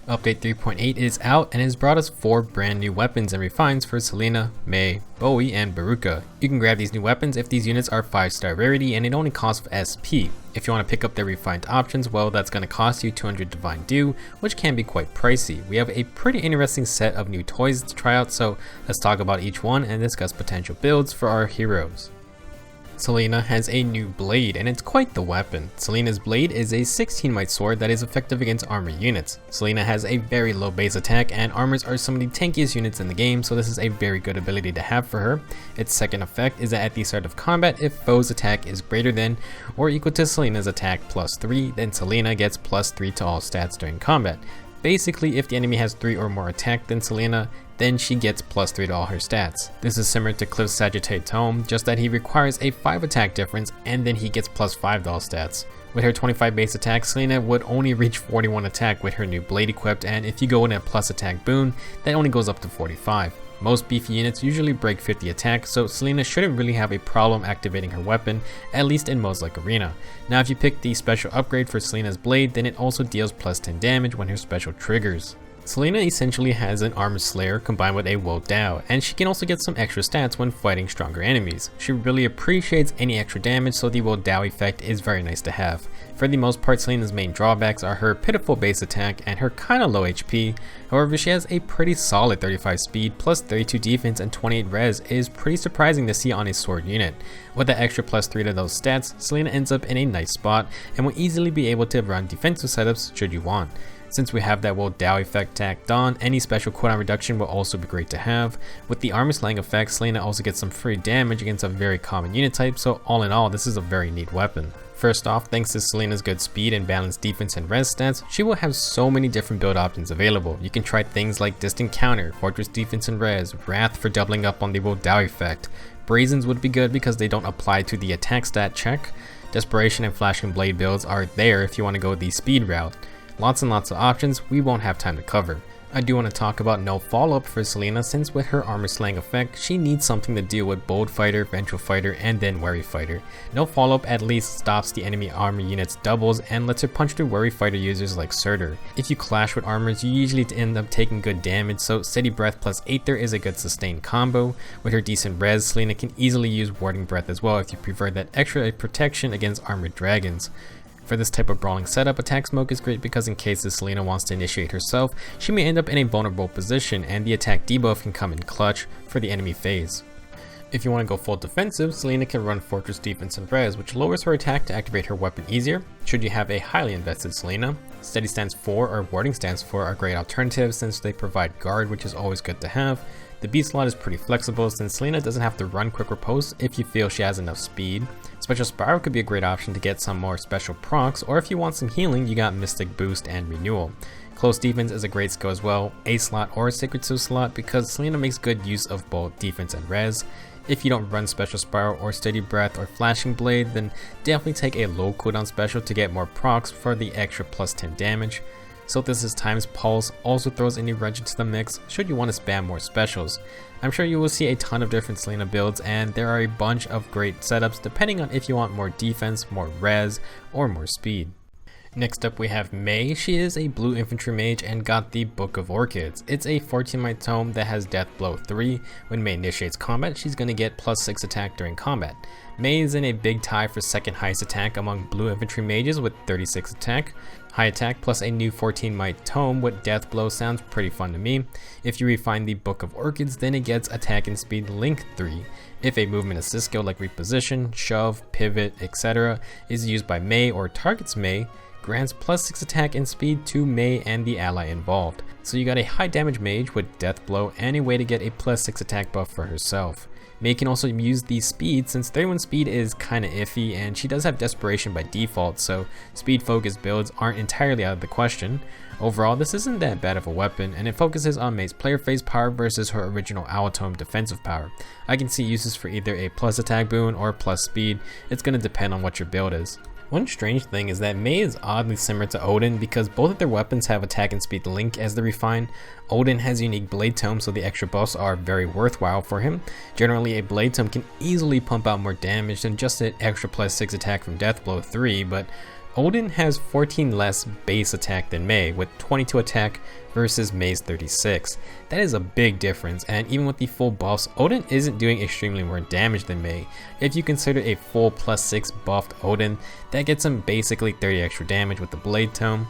Update 3.8 is out and has brought us 4 brand new weapons and refines for Selena, Mei, Boey, and Beruka. You can grab these new weapons if these units are 5-star rarity and it only costs SP. If you want to pick up their refined options, well, that's going to cost you 200 Divine Dew, which can be quite pricey. We have a pretty interesting set of new toys to try out, so let's talk about each one and discuss potential builds for our heroes. Selena has a new blade, and it's quite the weapon. Selena's blade is a 16 might sword that is effective against armor units. Selena has a very low base attack, and armors are some of the tankiest units in the game, so this is a very good ability to have for her. Its second effect is that at the start of combat, if foe's attack is greater than or equal to Selena's attack +3, then Selena gets +3 to all stats during combat. Basically, if the enemy has 3 or more attack than Selena, then she gets +3 to all her stats. This is similar to Cliff's Sagittarius Tome, just that he requires a 5 attack difference and then he gets +5 to all stats. With her 25 base attack, Selena would only reach 41 attack with her new blade equipped, and if you go in a plus attack boon, that only goes up to 45. Most beefy units usually break 50 attack, so Selena shouldn't really have a problem activating her weapon, at least in modes like Arena. Now if you pick the special upgrade for Selena's blade, then it also deals +10 damage when her special triggers. Selena essentially has an Armor Slayer combined with a Wo Dao, and she can also get some extra stats when fighting stronger enemies. She really appreciates any extra damage, so the Wo Dao effect is very nice to have. For the most part, Selena's main drawbacks are her pitiful base attack and her kinda low HP. However, she has a pretty solid 35 speed plus 32 defense and 28 res is pretty surprising to see on a sword unit. With that extra +3 to those stats, Selena ends up in a nice spot and will easily be able to run defensive setups should you want. Since we have that Wo Dao effect tacked on, any special cooldown reduction will also be great to have. With the armor slaying effect, Selena also gets some free damage against a very common unit type, so all in all, this is a very neat weapon. First off, thanks to Selena's good speed and balanced defense and res stats, she will have so many different build options available. You can try things like Distant Counter, Fortress Defense and Res, Wrath for doubling up on the Wo Dao effect. Brazens would be good because they don't apply to the attack stat check. Desperation and Flashing Blade builds are there if you want to go the speed route. Lots and lots of options we won't have time to cover. I do want to talk about no follow-up for Selena, since with her armor slaying effect, she needs something to deal with Bold Fighter, Vengeful Fighter, and then Wary Fighter. No follow-up at least stops the enemy armor unit's doubles and lets her punch through Wary Fighter users like Surtur. If you clash with armors, you usually end up taking good damage, so Steady Breath plus Aether is a good sustained combo. With her decent res, Selena can easily use Warding Breath as well if you prefer that extra protection against armored dragons. For this type of brawling setup, Attack Smoke is great because in case Selena wants to initiate herself, she may end up in a vulnerable position and the attack debuff can come in clutch for the enemy phase. If you want to go full defensive, Selena can run Fortress Defense and Res, which lowers her attack to activate her weapon easier should you have a highly invested Selena. Steady Stance 4 or Warding Stance 4 are great alternatives since they provide guard, which is always good to have. The B slot is pretty flexible since Selena doesn't have to run quick riposte if you feel she has enough speed. Special Spiral could be a great option to get some more special procs, or if you want some healing, you got Mystic Boost and Renewal. Close Defense is a great skill as well, A slot or Sacred Seal slot, because Selena makes good use of both defense and res. If you don't run Special Spiral or Steady Breath or Flashing Blade, then definitely take a low cooldown special to get more procs for the extra +10 damage. Silthus' Times Pulse also throws a new wrench into the mix should you want to spam more specials. I'm sure you will see a ton of different Selena builds, and there are a bunch of great setups depending on if you want more defense, more res, or more speed. Next up we have Mei. She is a blue infantry mage and got the Book of Orchids. It's a 14 might tome that has Death Blow 3. When Mei initiates combat, she's going to get +6 attack during combat. Mei is in a big tie for second highest attack among blue infantry mages with 36 attack. High attack plus a new 14 might tome with Death Blow sounds pretty fun to me. If you refine the Book of Orchids, then it gets attack and speed link 3. If a movement assist skill like reposition, shove, pivot, etc. is used by Mei or targets Mei, grants +6 attack and speed to Mei and the ally involved. So you got a high damage mage with Death Blow and a way to get a +6 attack buff for herself. Mei can also use the speed since 31 speed is kinda iffy and she does have desperation by default, so speed focused builds aren't entirely out of the question. Overall, this isn't that bad of a weapon, and it focuses on Mei's player phase power versus her original Awatome defensive power. I can see uses for either a plus attack boon or plus speed. It's gonna depend on what your build is. One strange thing is that Mei is oddly similar to Odin because both of their weapons have attack and speed link as the refine. Odin has unique blade tome, so the extra buffs are very worthwhile for him. Generally, a blade tome can easily pump out more damage than just an extra +6 attack from Death Blow 3, but Odin has 14 less base attack than Mei, with 22 attack versus Mei's 36. That is a big difference, and even with the full buffs, Odin isn't doing extremely more damage than Mei. If you consider a full +6 buffed Odin, that gets him basically 30 extra damage with the Blade Tome.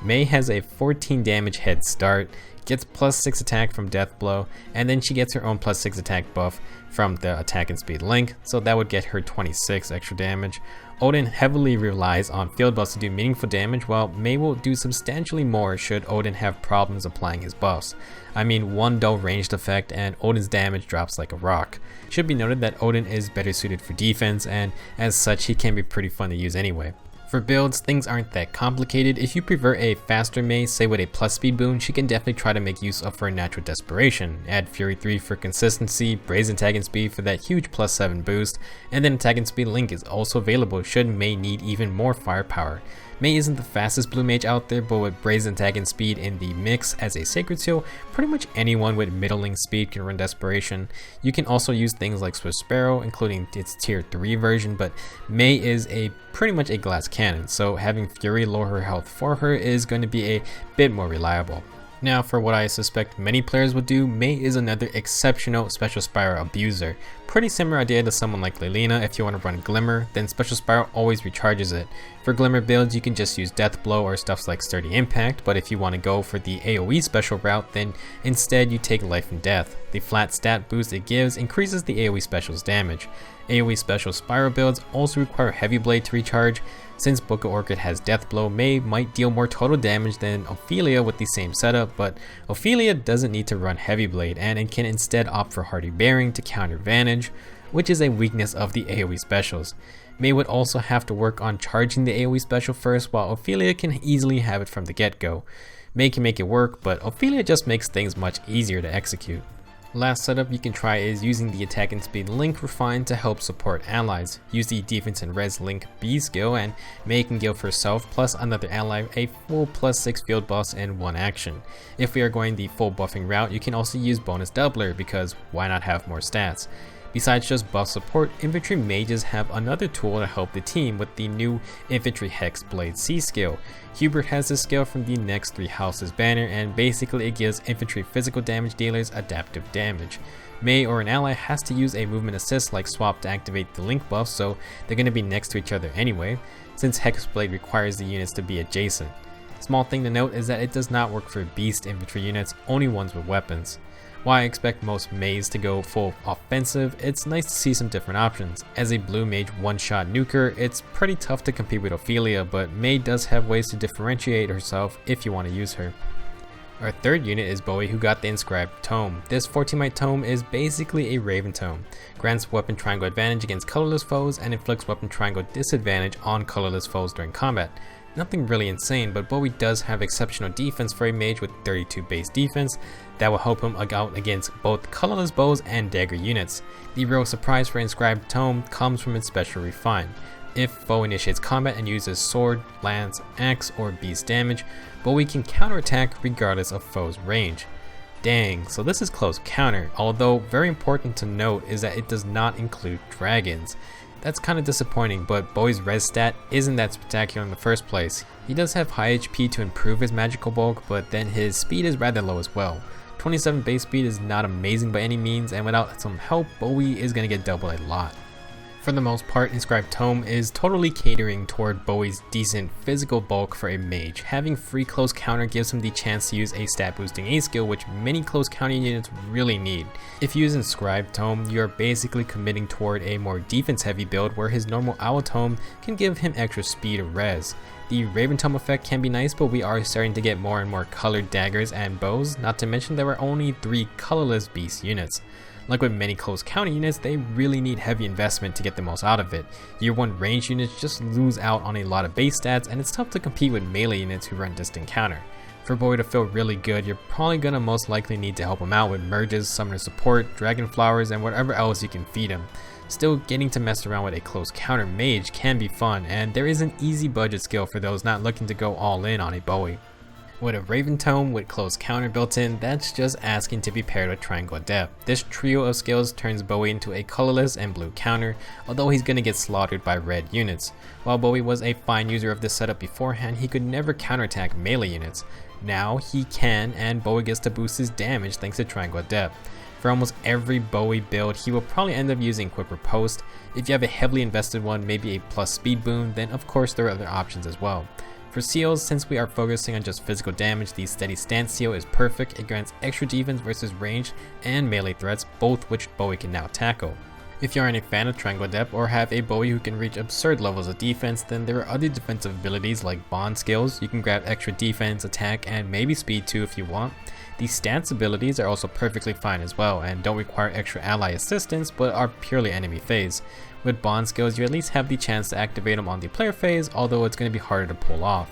Mei has a 14 damage head start, gets +6 attack from Death Blow, and then she gets her own +6 attack buff from the attack and speed link, so that would get her 26 extra damage. Odin heavily relies on field buffs to do meaningful damage, while Mei will do substantially more should Odin have problems applying his buffs. I mean, one dull ranged effect and Odin's damage drops like a rock. It should be noted that Odin is better suited for defense, and as such he can be pretty fun to use anyway. For builds, things aren't that complicated. If you prefer a faster Mei, say with a plus speed boon, she can definitely try to make use of her natural desperation. Add Fury 3 for consistency, Brazen Attack and Speed for that huge +7 boost, and then Attack and Speed Link is also available should Mei need even more firepower. Mei isn't the fastest blue mage out there, but with Brazen Attack and Speed in the mix as a sacred seal, pretty much anyone with middling speed can run Desperation. You can also use things like Swift Sparrow, including its tier 3 version, but Mei is pretty much a glass cannon, so having Fury lower her health for her is going to be a bit more reliable. Now for what I suspect many players would do, Mei is another exceptional Special Spiral abuser. Pretty similar idea to someone like Selena. If you want to run Glimmer, then Special Spiral always recharges it. For Glimmer builds, you can just use Death Blow or stuffs like Sturdy Impact, but if you want to go for the AoE special route, then instead you take Life and Death. The flat stat boost it gives increases the AoE special's damage. AoE special Spiral builds also require Heavy Blade to recharge. Since Book of Orchid has Death Blow, Mei might deal more total damage than Ophelia with the same setup, but Ophelia doesn't need to run Heavy Blade and can instead opt for Hardy Bearing to counter Vantage, which is a weakness of the AoE specials. Mei would also have to work on charging the AoE special first, while Ophelia can easily have it from the get-go. Mei can make it work, but Ophelia just makes things much easier to execute. Last setup you can try is using the Attack and Speed Link refined to help support allies. Use the Defense and Res Link B skill, and Mei can give herself plus another ally a full +6 field buffs in one action. If we are going the full buffing route, you can also use Bonus Doubler, because why not have more stats? Besides just buff support, infantry mages have another tool to help the team with the new Infantry Hex Blade C skill. Hubert has this skill from the next 3 houses banner, and basically it gives infantry physical damage dealers adaptive damage. Mei or an ally has to use a movement assist like swap to activate the link buff, so they're going to be next to each other anyway, since Hexblade requires the units to be adjacent. Small thing to note is that it does not work for beast infantry units, only ones with weapons. While I expect most Meis to go full offensive, it's nice to see some different options. As a blue mage one-shot nuker, it's pretty tough to compete with Ophelia, but Mei does have ways to differentiate herself if you want to use her. Our third unit is Boey, who got the Inscribed Tome. This 14-mite tome is basically a Raven Tome. Grants weapon triangle advantage against colorless foes and inflicts weapon triangle disadvantage on colorless foes during combat. Nothing really insane, but Boey does have exceptional defense for a mage with 32 base defense that will help him out against both colorless bows and dagger units. The real surprise for Inscribed Tome comes from its special refine. If Boey initiates combat and uses sword, lance, axe, or beast damage, Boey can counterattack regardless of foe's range. Dang, so this is close counter, although very important to note is that it does not include dragons. That's kind of disappointing, but Boey's res stat isn't that spectacular in the first place. He does have high HP to improve his magical bulk, but then his speed is rather low as well. 27 base speed is not amazing by any means, and without some help, Boey is going to get doubled a lot. For the most part, Inscribed Tome is totally catering toward Boey's decent physical bulk for a mage. Having free close counter gives him the chance to use a stat boosting A skill, which many close counter units really need. If you use Inscribed Tome, you are basically committing toward a more defense heavy build where his normal Owl Tome can give him extra speed or res. The Raven Tome effect can be nice, but we are starting to get more and more colored daggers and bows, not to mention there are only 3 colorless beast units. Like with many close counter units, they really need heavy investment to get the most out of it. Year 1 range units just lose out on a lot of base stats, and it's tough to compete with melee units who run distant counter. For Boey to feel really good, you're probably gonna most likely need to help him out with merges, summoner support, dragon flowers, and whatever else you can feed him. Still, getting to mess around with a close counter mage can be fun, and there is an easy budget skill for those not looking to go all in on a Boey. With a Raven Tome with close counter built in, that's just asking to be paired with Triangle Adept. This trio of skills turns Boey into a colorless and blue counter, although he's gonna get slaughtered by red units. While Boey was a fine user of this setup beforehand, he could never counterattack melee units. Now he can, and Boey gets to boost his damage thanks to Triangle Adept. For almost every Boey build, he will probably end up using Quick Riposte. If you have a heavily invested one, maybe a plus speed boon, then of course there are other options as well. For seals, since we are focusing on just physical damage, the Steady Stance seal is perfect. It grants extra defense versus ranged and melee threats, both which Boey can now tackle. If you aren't a fan of Triangle Adept or have a Boey who can reach absurd levels of defense, then there are other defensive abilities like bond skills. You can grab extra defense, attack, and maybe speed too if you want. These stance abilities are also perfectly fine as well and don't require extra ally assistance but are purely enemy phase. With bond skills, you at least have the chance to activate them on the player phase, although it's going to be harder to pull off.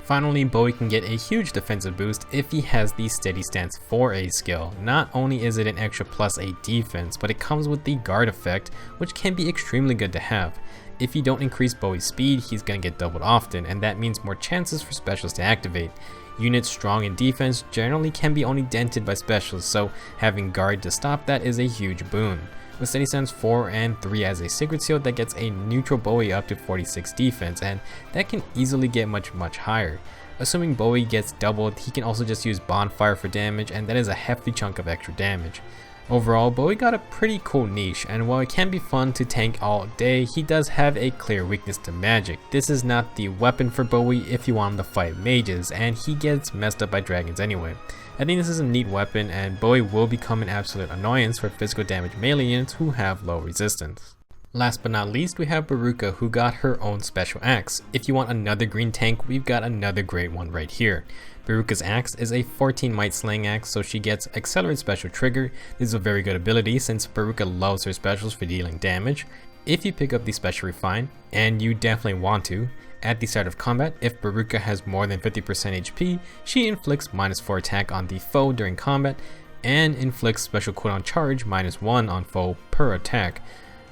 Finally, Boey can get a huge defensive boost if he has the Steady Stance 4A skill. Not only is it an extra plus 8 defense, but it comes with the guard effect, which can be extremely good to have. If you don't increase Boey's speed, he's going to get doubled often, and that means more chances for specials to activate. Units strong in defense generally can be only dented by specials, so having guard to stop that is a huge boon. With Steady Stance 4 and 3 as a Sacred Seal, that gets a neutral Boey up to 46 defense, and that can easily get much higher. Assuming Boey gets doubled, he can also just use Bonfire for damage, and that is a hefty chunk of extra damage. Overall, Boey got a pretty cool niche, and while it can be fun to tank all day, he does have a clear weakness to magic. This is not the weapon for Boey if you want him to fight mages, and he gets messed up by dragons anyway. I think this is a neat weapon, and Boey will become an absolute annoyance for physical damage melee units who have low resistance. Last but not least, we have Beruka, who got her own special axe. If you want another green tank, we've got another great one right here. BERUKA'S axe is a 14 might slaying axe, so she gets Accelerate Special Trigger. This is a very good ability since Beruka loves her specials for dealing damage. If you pick up the Special Refine, and you definitely want to, at the start of combat, if Beruka has more than 50% HP, she inflicts -4 attack on the foe during combat, and inflicts special cooldown charge -1 on foe per attack.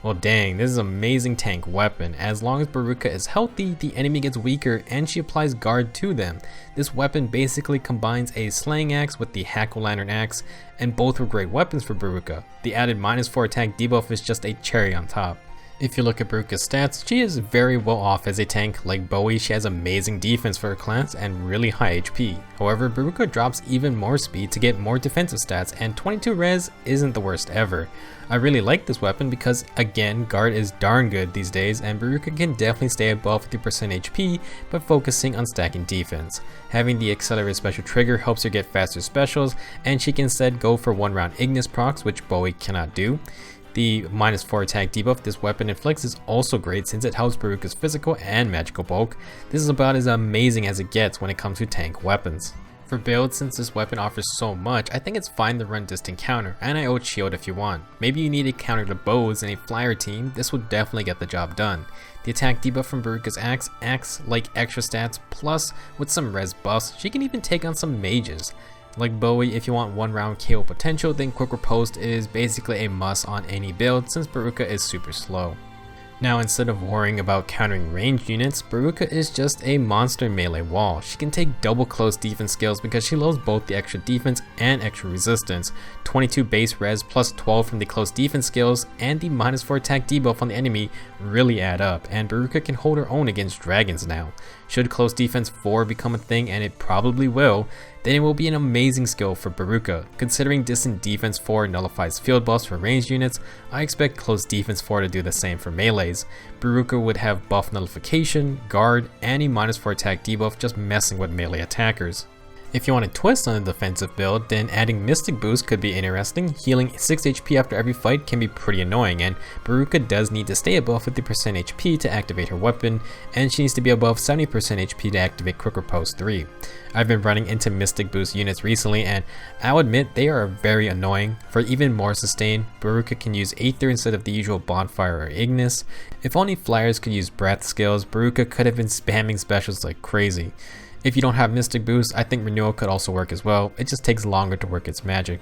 Well dang, this is an amazing tank weapon. As long as Beruka is healthy, the enemy gets weaker and she applies guard to them. This weapon basically combines a slaying axe with the Hack-O-Lantern axe, and both were great weapons for Beruka. The added -4 attack debuff is just a cherry on top. If you look at Beruka's stats, she is very well off as a tank. Like Boey, she has amazing defense for her class and really high HP. However, Beruka drops even more speed to get more defensive stats, and 22 res isn't the worst ever. I really like this weapon because, again, guard is darn good these days, and Beruka can definitely stay above 50% HP by focusing on stacking defense. Having the Accelerate Special Trigger helps her get faster specials, and she can instead go for 1 round Ignis procs, which Boey cannot do. The -4 attack debuff this weapon inflicts is also great since it helps Beruka's physical and magical bulk. This is about as amazing as it gets when it comes to tank weapons. For builds, since this weapon offers so much, I think it's fine to run distant counter, and I ult shield if you want. Maybe you need a counter to bows in a flyer team, this will definitely get the job done. The attack debuff from Beruka's axe acts like extra stats, plus with some res buffs, she can even take on some mages. Like Boey, if you want 1 round KO potential, then Quick Riposte is basically a must on any build since Beruka is super slow. Now, instead of worrying about countering ranged units, Beruka is just a monster melee wall. She can take double close defense skills because she loves both the extra defense and extra resistance. 22 base res plus 12 from the close defense skills and the -4 attack debuff on the enemy really add up, and Beruka can hold her own against dragons now. Should close defense 4 become a thing, and it probably will, then it will be an amazing skill for Beruka. Considering distant defense 4 nullifies field buffs for ranged units, I expect close defense 4 to do the same for melees. Beruka would have buff nullification, guard, and a -4 attack debuff just messing with melee attackers. If you want a twist on a defensive build, then adding Mystic Boost could be interesting. Healing 6 HP after every fight can be pretty annoying, and Beruka does need to stay above 50% HP to activate her weapon, and she needs to be above 70% HP to activate Quick Riposte 3. I've been running into Mystic Boost units recently, and I'll admit they are very annoying. For even more sustain, Beruka can use Aether instead of the usual Bonfire or Ignis. If only flyers could use breath skills, Beruka could have been spamming specials like crazy. If you don't have Mystic Boost, I think Renewal could also work as well. It just takes longer to work its magic.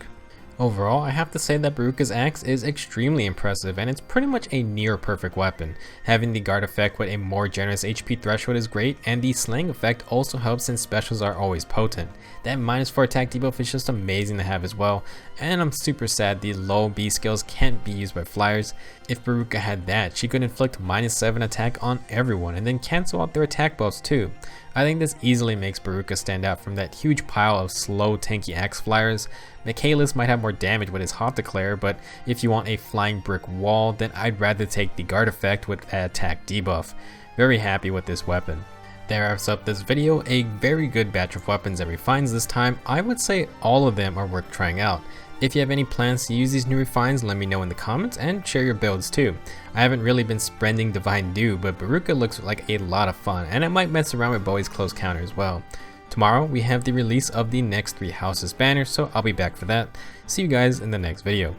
Overall, I have to say that BERUKA'S axe is extremely impressive and it's pretty much a near perfect weapon. Having the guard effect with a more generous HP threshold is great, and the slaying effect also helps since specials are always potent. That -4 attack debuff is just amazing to have as well, and I'm super sad the low B skills can't be used by flyers. If BERUKA had that, she could inflict -7 attack on everyone and then cancel out their attack buffs too. I think this easily makes BERUKA stand out from that huge pile of slow tanky axe flyers. Michaelis might have more damage with his Hot Declare, but if you want a flying brick wall, then I'd rather take the guard effect with an attack debuff. Very happy with this weapon. That wraps up this video. A very good batch of weapons and refines this time. I would say all of them are worth trying out. If you have any plans to use these new refines, let me know in the comments and share your builds too. I haven't really been spending Divine Dew, but BERUKA looks like a lot of fun, and I might mess around with Boey's close counter as well. Tomorrow we have the release of the next 3 houses banner, so I'll be back for that. See you guys in the next video.